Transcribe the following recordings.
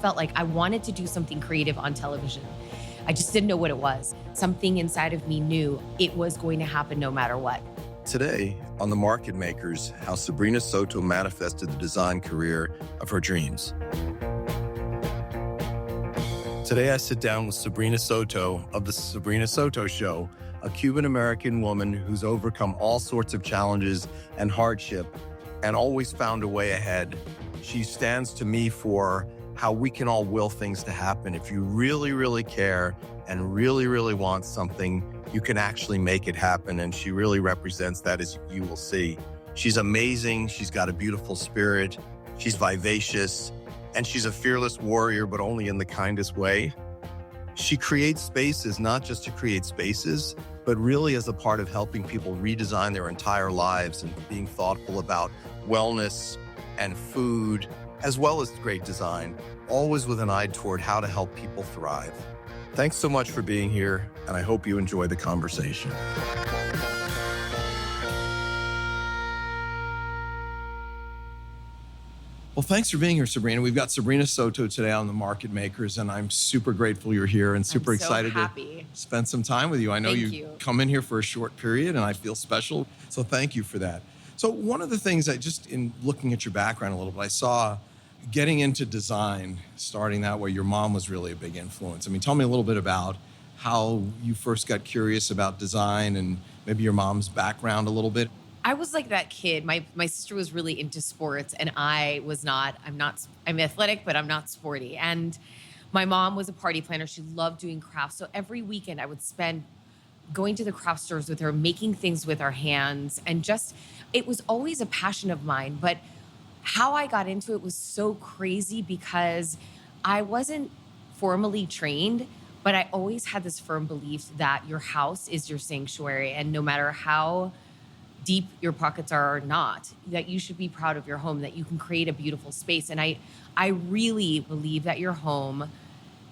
felt like I wanted to do something creative on television. I just didn't know what it was. Something inside of me knew it was going to happen no matter what. Today on The Market Makers, how Sabrina Soto manifested the design career of her dreams. Today I sit down with Sabrina Soto of The Sabrina Soto Show, a Cuban-American woman who's overcome all sorts of challenges and hardship and always found a way ahead. She stands to me for how we can all will things to happen. If you really, really care and really, really want something, you can actually make it happen. And she really represents that, as you will see. She's amazing. She's got a beautiful spirit. She's vivacious. And she's a fearless warrior, but only in the kindest way. She creates spaces, not just to create spaces, but really as a part of helping people redesign their entire lives and being thoughtful about wellness and food, as well as great design, always with an eye toward how to help people thrive. Thanks so much for being here, and I hope you enjoy the conversation. Well, thanks for being here, Sabrina. We've got Sabrina Soto today on The Market Makers, and I'm super grateful you're here and super excited to spend some time with you. I know you come in here for a short period, and I feel special, so thank you for that. So one of the things in looking at your background a little bit, I saw getting into design, starting that way, your mom was really a big influence. I mean, tell me a little bit about how you first got curious about design and maybe your mom's background a little bit. I was like that kid. My sister was really into sports and I was not. I'm athletic, but I'm not sporty. And my mom was a party planner. She loved doing crafts. So every weekend I would spend going to the craft stores with her, making things with our hands. And it was always a passion of mine. But how I got into it was so crazy because I wasn't formally trained, but I always had this firm belief that your house is your sanctuary. And no matter how deep your pockets are or not, that you should be proud of your home, that you can create a beautiful space. And I really believe that your home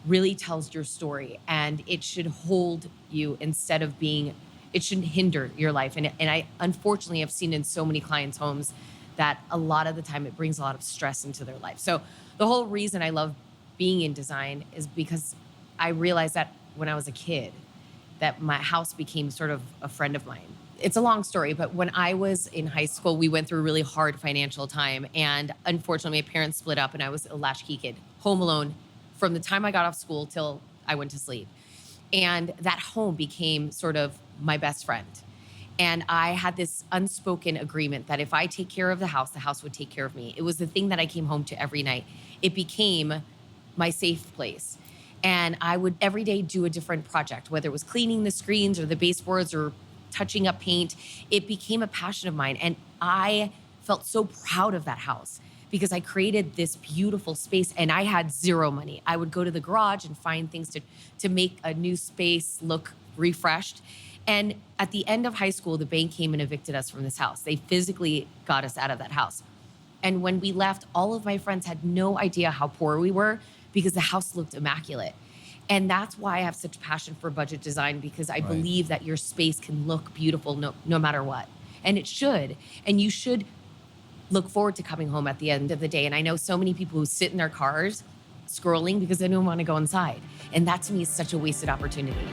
really tells your story and it should hold you instead of it shouldn't hinder your life. And I unfortunately have seen in so many clients' homes that a lot of the time it brings a lot of stress into their life. So the whole reason I love being in design is because I realized that when I was a kid, that my house became sort of a friend of mine. It's a long story, but when I was in high school, we went through a really hard financial time. And unfortunately, my parents split up and I was a latchkey kid, home alone from the time I got off school till I went to sleep. And that home became sort of my best friend. And I had this unspoken agreement that if I take care of the house would take care of me. It was the thing that I came home to every night. It became my safe place. And I would every day do a different project, whether it was cleaning the screens or the baseboards or touching up paint. It became a passion of mine. And I felt so proud of that house because I created this beautiful space and I had zero money. I would go to the garage and find things to make a new space look refreshed. And at the end of high school, the bank came and evicted us from this house. They physically got us out of that house. And when we left, all of my friends had no idea how poor we were because the house looked immaculate. And that's why I have such passion for budget design, because I believe that your space can look beautiful no matter what. And it should. And you should look forward to coming home at the end of the day. And I know so many people who sit in their cars scrolling because they don't want to go inside. And that to me is such a wasted opportunity.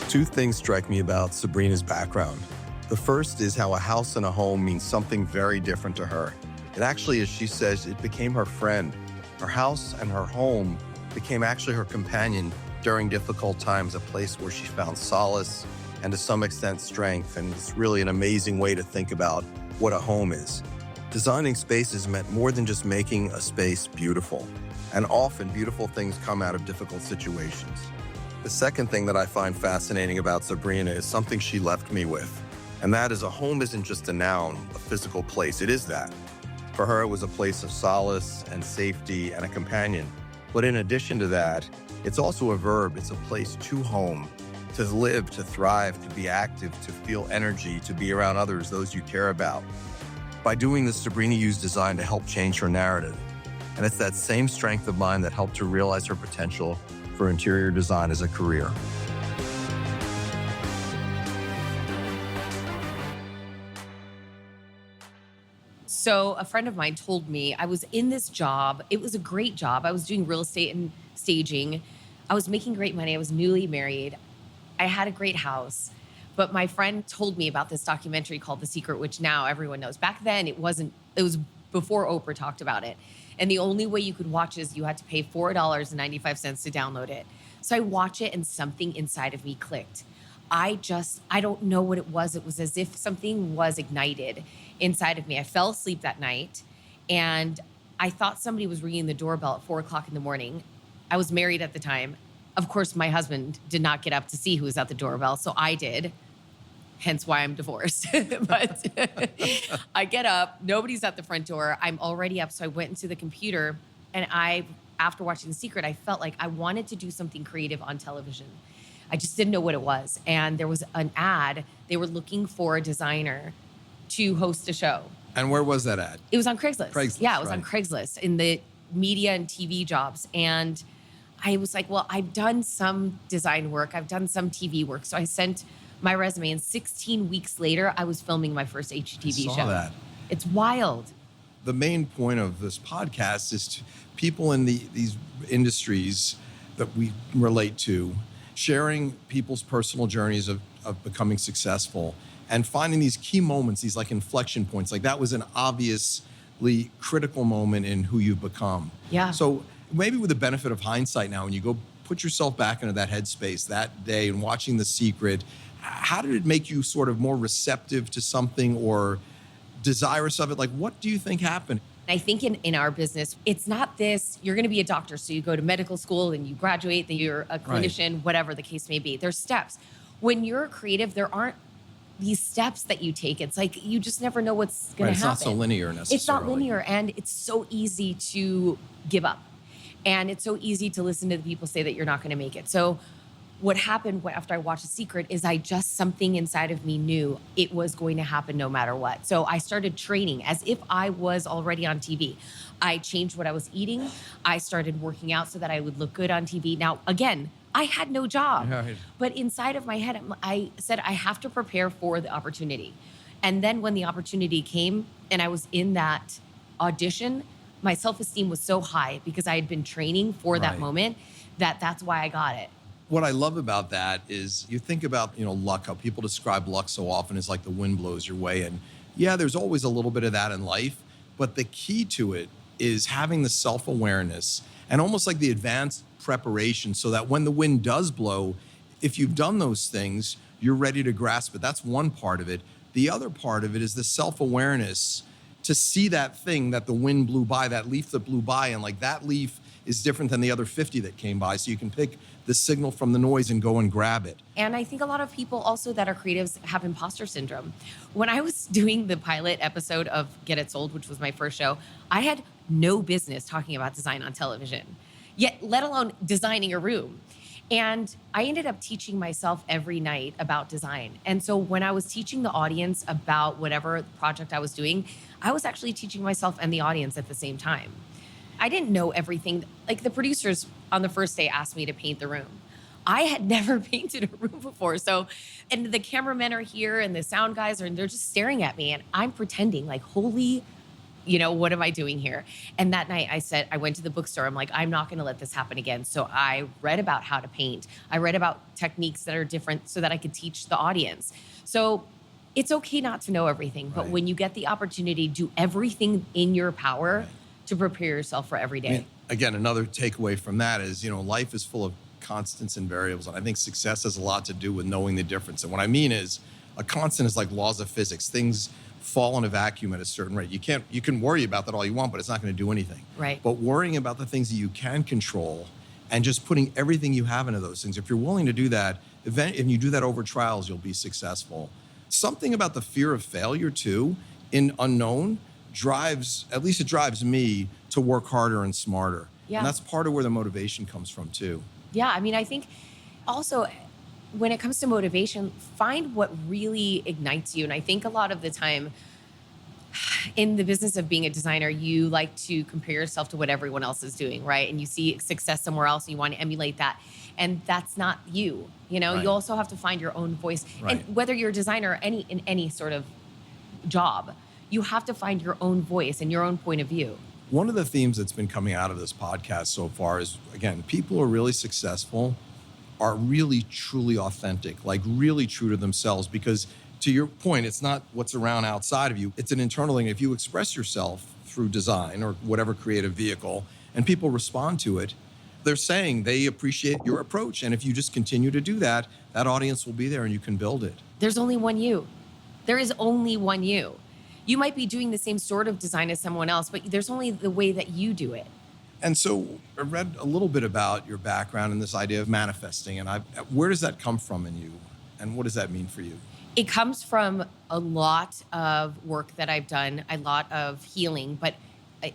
Two things strike me about Sabrina's background. The first is how a house and a home means something very different to her. It actually, as she says, it became her friend. Her house and her home became actually her companion during difficult times, a place where she found solace and to some extent strength. And it's really an amazing way to think about what a home is. Designing spaces meant more than just making a space beautiful. And often beautiful things come out of difficult situations. The second thing that I find fascinating about Sabrina is something she left me with. And that is, a home isn't just a noun, a physical place. It is that. For her, it was a place of solace and safety and a companion. But in addition to that, it's also a verb. It's a place to home, to live, to thrive, to be active, to feel energy, to be around others, those you care about. By doing this, Sabrina used design to help change her narrative. And it's that same strength of mind that helped her realize her potential for interior design as a career. So a friend of mine told me I was in this job. It was a great job. I was doing real estate and staging. I was making great money. I was newly married. I had a great house. But my friend told me about this documentary called The Secret, which now everyone knows. Back then, it was before Oprah talked about it. And the only way you could watch is you had to pay $4.95 to download it. So I watch it and something inside of me clicked. I don't know what it was. It was as if something was ignited inside of me. I fell asleep that night and I thought somebody was ringing the doorbell at 4 o'clock in the morning. I was married at the time. Of course, my husband did not get up to see who was at the doorbell, so I did. Hence why I'm divorced. But I get up, nobody's at the front door. I'm already up. So I went into the computer and after watching The Secret, I felt like I wanted to do something creative on television. I just didn't know what it was. And there was an ad. They were looking for a designer to host a show. And where was that ad? It was on Craigslist. Craigslist, Yeah, it was right. on Craigslist in the media and TV jobs. And I was like, well, I've done some design work. I've done some TV work. So I sent my resume, and 16 weeks later, I was filming my first HGTV show. I saw that. It's wild. The main point of this podcast is to people in these industries that we relate to, sharing people's personal journeys of becoming successful and finding these key moments, these like inflection points. Like that was an obviously critical moment in who you've become. Yeah. So maybe with the benefit of hindsight now, when you go put yourself back into that headspace that day and watching The Secret, how did it make you sort of more receptive to something or desirous of it? Like, what do you think happened? I think in our business, it's not this, you're going to be a doctor. So you go to medical school and you graduate, then you're a clinician, Right. Whatever the case may be. There's steps. When you're a creative, there aren't these steps that you take. It's like, you just never know what's going to It's happen. not so linear necessarily. It's not linear, and it's so easy to give up. And it's so easy to listen to the people say that you're not going to make it. So what happened after I watched The Secret is something inside of me knew it was going to happen no matter what. So I started training as if I was already on TV. I changed what I was eating. I started working out so that I would look good on TV. Now, again, I had no job, Right. but inside of my head, I said, I have to prepare for the opportunity. And then when the opportunity came and I was in that audition, my self-esteem was so high because I had been training for that Right. moment that's why I got it. What I love about that is you think about, luck, how people describe luck so often as like the wind blows your way. And yeah, there's always a little bit of that in life, but the key to it is having the self-awareness and almost like the advanced preparation so that when the wind does blow, if you've done those things, you're ready to grasp it. That's one part of it. The other part of it is the self-awareness to see that thing that the wind blew by, that leaf that blew by, and like that leaf is different than the other 50 that came by. So you can pick the signal from the noise and go and grab it. And I think a lot of people also that are creatives have imposter syndrome. When I was doing the pilot episode of Get It Sold, which was my first show, I had no business talking about design on television, yet let alone designing a room. And I ended up teaching myself every night about design. And so when I was teaching the audience about whatever project I was doing, I was actually teaching myself and the audience at the same time. I didn't know everything. Like the producers on the first day asked me to paint the room. I had never painted a room before. So, and the cameramen are here and the sound guys are, and they're just staring at me and I'm pretending like, holy, what am I doing here? And that night I went to the bookstore. I'm like, I'm not going to let this happen again. So I read about how to paint. I read about techniques that are different so that I could teach the audience. So it's okay not to know everything, but Right. when you get the opportunity, do everything in your power Right. to prepare yourself for every day. Again, another takeaway from that is, life is full of constants and variables. And I think success has a lot to do with knowing the difference. And what I mean is a constant is like laws of physics. Things fall in a vacuum at a certain rate. You can worry about that all you want, but it's not going to do anything. Right. But worrying about the things that you can control and just putting everything you have into those things. If you're willing to do that, and you do that over trials, you'll be successful. Something about the fear of failure too, in unknown, drives me to work harder and smarter. Yeah. And that's part of where the motivation comes from too. Yeah, I mean, I think also when it comes to motivation, find what really ignites you. And I think a lot of the time in the business of being a designer, you like to compare yourself to what everyone else is doing, right? And you see success somewhere else and you want to emulate that. And that's not you. Right. You also have to find your own voice. Right. And whether you're a designer or in any sort of job, You have to find your own voice and your own point of view. One of the themes that's been coming out of this podcast so far is, again, people who are really successful are really truly authentic, like really true to themselves. Because to your point, it's not what's around outside of you, it's an internal thing. If you express yourself through design or whatever creative vehicle and people respond to it, they're saying they appreciate your approach. And if you just continue to do that, that audience will be there and you can build it. There's only one you. There is only one you. You might be doing the same sort of design as someone else, but there's only the way that you do it. And so I read a little bit about your background and this idea of manifesting. And where does that come from in you? And what does that mean for you? It comes from a lot of work that I've done, a lot of healing, but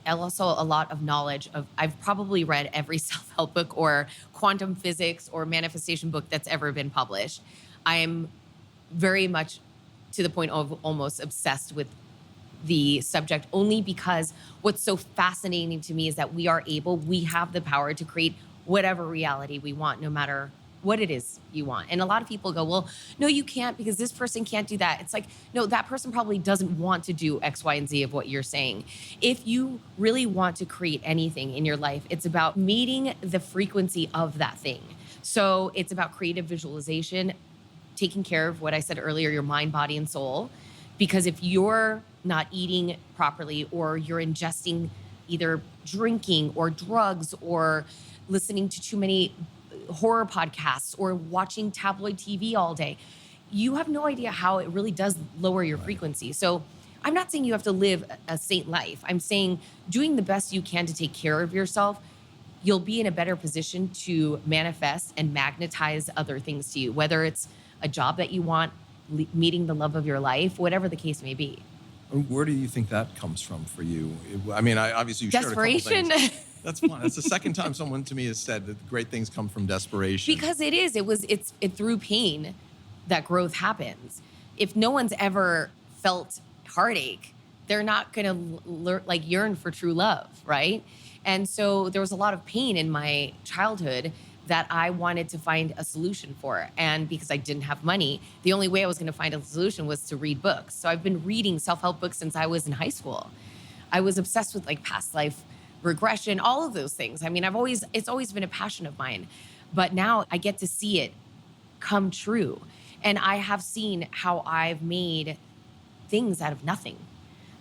also a lot of knowledge of, I've probably read every self-help book or quantum physics or manifestation book that's ever been published. I am very much to the point of almost obsessed with the subject, only because what's so fascinating to me is that we have the power to create whatever reality we want, no matter what it is you want. And a lot of people go, well, no, you can't because this person can't do that. It's like, no, that person probably doesn't want to do X, Y, and Z of what you're saying. If you really want to create anything in your life, it's about meeting the frequency of that thing. So it's about creative visualization, taking care of what I said earlier, your mind, body, and soul. Because if you're not eating properly, or you're ingesting either drinking or drugs or listening to too many horror podcasts or watching tabloid TV all day, you have no idea how it really does lower your frequency. So I'm not saying you have to live a saint life. I'm saying doing the best you can to take care of yourself, you'll be in a better position to manifest and magnetize other things to you, whether it's a job that you want, meeting the love of your life, whatever the case may be. Where do you think that comes from for you? I mean, obviously you shared a couple desperation. things. That's fine. That's the second time someone to me has said that great things come from desperation. Because it's through pain that growth happens. If no one's ever felt heartache, they're not going to yearn for true love, right? And so there was a lot of pain in my childhood that I wanted to find a solution for. And because I didn't have money, the only way I was going to find a solution was to read books. So I've been reading self-help books since I was in high school. I was obsessed with past life regression, all of those things. I mean, it's always been a passion of mine, but now I get to see it come true. And I have seen how I've made things out of nothing.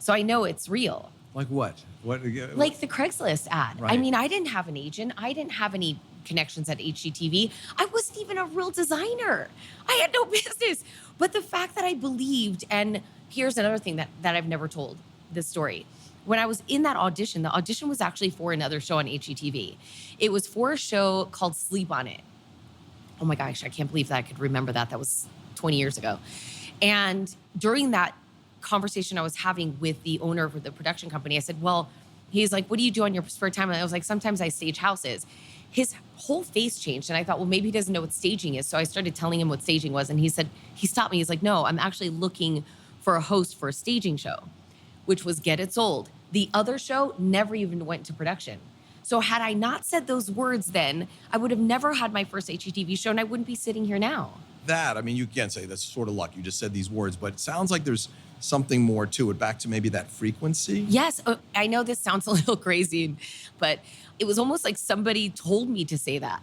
So I know it's real. Like what? Like the Craigslist ad. Right. I mean, I didn't have an agent. I didn't have any connections at HGTV. I wasn't even a real designer. I had no business. But the fact that I believed, and here's another thing that I've never told this story. When I was in that audition, the audition was actually for another show on HGTV. It was for a show called Sleep on It. Oh my gosh, I can't believe that I could remember that. That was 20 years ago. And during that conversation I was having with the owner of the production company, I said, well, he's like, what do you do on your spare time? And I was like, sometimes I stage houses. His whole face changed. And I thought, well, maybe he doesn't know what staging is. So I started telling him what staging was. And he stopped me. He's like, no, I'm actually looking for a host for a staging show, which was Get It Sold. The other show never even went to production. So had I not said those words then, I would have never had my first HGTV show and I wouldn't be sitting here now. You can't say that's sort of luck. You just said these words, but it sounds like there's something more to it, back to maybe that frequency. Yes. I know this sounds a little crazy, but it was almost like somebody told me to say that.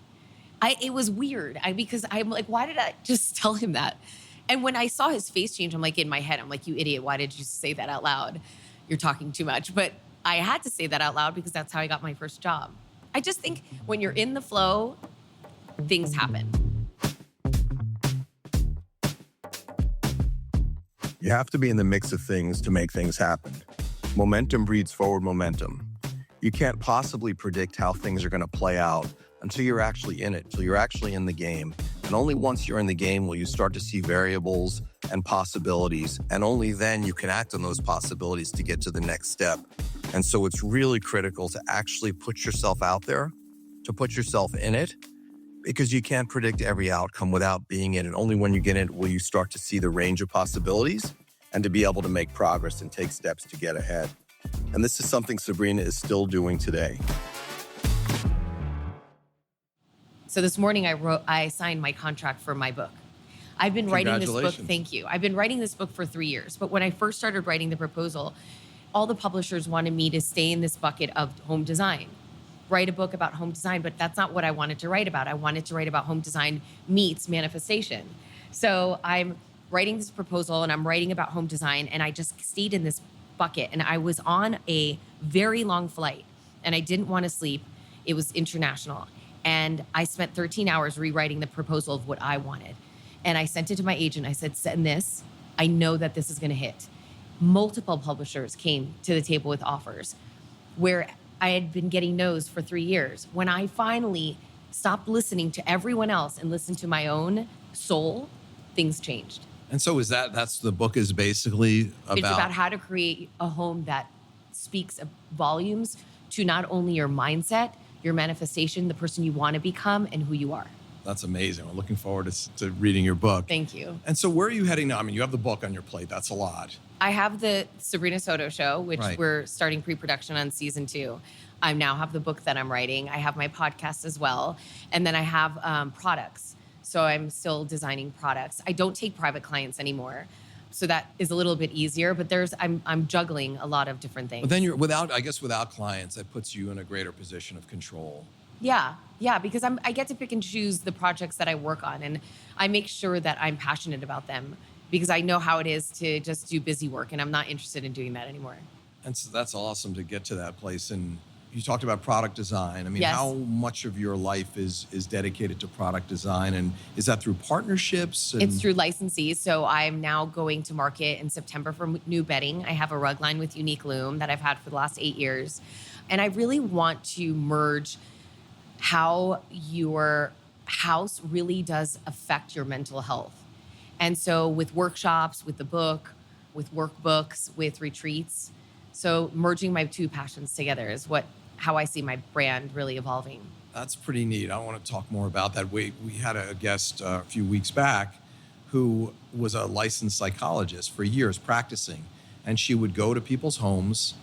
It was weird because I'm like, why did I just tell him that? And when I saw his face change, I'm like, in my head, I'm like, you idiot, why did you say that out loud? You're talking too much. But I had to say that out loud because that's how I got my first job. I just think when you're in the flow, things happen. You have to be in the mix of things to make things happen. Momentum breeds forward momentum. You can't possibly predict how things are going to play out until you're actually in it, until you're actually in the game. And only once you're in the game will you start to see variables and possibilities. And only then you can act on those possibilities to get to the next step. And so it's really critical to actually put yourself out there, to put yourself in it, because you can't predict every outcome without being in it. Only when you get in it will you start to see the range of possibilities and to be able to make progress and take steps to get ahead. And this is something Sabrina is still doing today. So this morning I signed my contract for my book. I've been writing this book. Congratulations. Thank you. I've been writing this book for 3 years. But when I first started writing the proposal, all the publishers wanted me to stay in this bucket of home design, write a book about home design. But that's not what I wanted to write about. I wanted to write about home design meets manifestation. So I'm writing this proposal and I'm writing about home design. And I just stayed in this bucket. And I was on a very long flight and I didn't want to sleep. It was international. And I spent 13 hours rewriting the proposal of what I wanted. And I sent it to my agent. I said, send this. I know that this is going to hit. Multiple publishers came to the table with offers where I had been getting no's for 3 years. When I finally stopped listening to everyone else and listened to my own soul, things changed. And so that's the book is basically about... It's about how to create a home that speaks volumes to not only your mindset, your manifestation, the person you want to become, and who you are. That's amazing. We're looking forward to reading your book. Thank you. And so where are you heading now? I mean, you have the book on your plate. That's a lot. I have the Sabrina Soto show, which Right. we're starting pre-production on season 2. I now have the book that I'm writing. I have my podcast as well. And then I have products. So I'm still designing products. I don't take private clients anymore. So that is a little bit easier, but I'm juggling a lot of different things. But then without clients, that puts you in a greater position of control. Yeah, because I get to pick and choose the projects that I work on, and I make sure that I'm passionate about them because I know how it is to just do busy work, and I'm not interested in doing that anymore. And so that's awesome to get to that place. And you talked about product design. I mean, Yes. how much of your life is dedicated to product design? And is that through partnerships? It's through licensees. So I'm now going to market in September for new bedding. I have a rug line with Unique Loom that I've had for the last 8 years. And I really want to merge how your house really does affect your mental health. And so with workshops, with the book, with workbooks, with retreats. So merging my two passions together is how I see my brand really evolving. That's pretty neat. I want to talk more about that. We had a guest a few weeks back who was a licensed psychologist for years practicing. And she would go to people's homes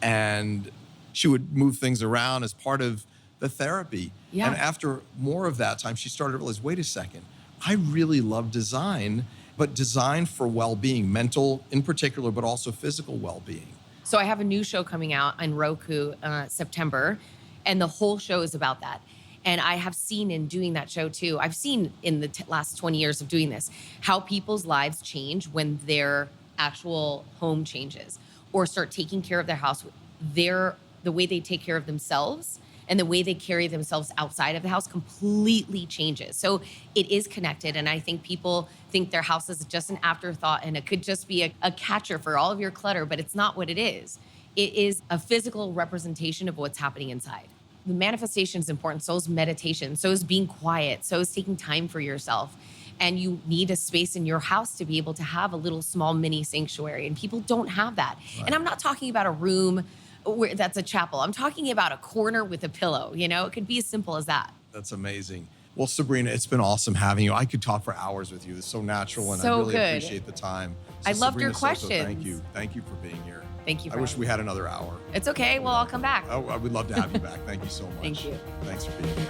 and she would move things around as part of the therapy. Yeah. And after more of that time, she started to realize, wait a second, I really love design, but design for well-being, mental in particular, but also physical well-being. So I have a new show coming out on Roku September, and the whole show is about that. And I have seen in doing that show too, I've seen in the last 20 years of doing this, how people's lives change when their actual home changes or start taking care of their house. The way they take care of themselves and the way they carry themselves outside of the house completely changes. So it is connected. And I think people think their house is just an afterthought and it could just be a catcher for all of your clutter, but it's not what it is. It is a physical representation of what's happening inside. The manifestation is important. So is meditation. So is being quiet. So is taking time for yourself. And you need a space in your house to be able to have a little small mini sanctuary. And people don't have that. Right. And I'm not talking about a room that's a chapel. I'm talking about a corner with a pillow. It could be as simple as that. That's amazing. Well, Sabrina, it's been awesome having you. I could talk for hours with you. It's so natural, and I really appreciate the time. So I loved your questions. Soto, thank you. Thank you for being here. Thank you. I wish we had another hour. It's okay. Well, I'll come back. Oh, I would love to have you back. Thank you so much. Thank you. Thanks for being here.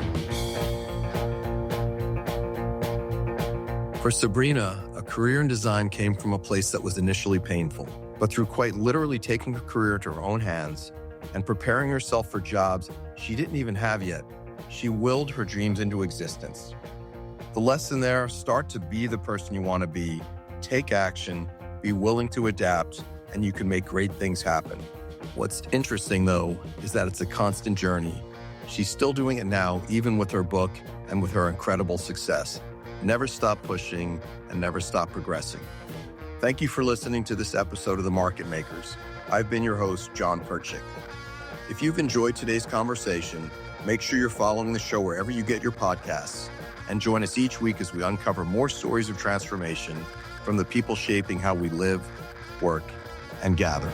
For Sabrina, a career in design came from a place that was initially painful. But through quite literally taking her career into her own hands and preparing herself for jobs she didn't even have yet, she willed her dreams into existence. The lesson there, start to be the person you want to be, take action, be willing to adapt, and you can make great things happen. What's interesting, though, is that it's a constant journey. She's still doing it now, even with her book and with her incredible success. Never stop pushing and never stop progressing. Thank you for listening to this episode of The Market Makers. I've been your host, John Perchik. If you've enjoyed today's conversation, make sure you're following the show wherever you get your podcasts, and join us each week as we uncover more stories of transformation from the people shaping how we live, work, and gather.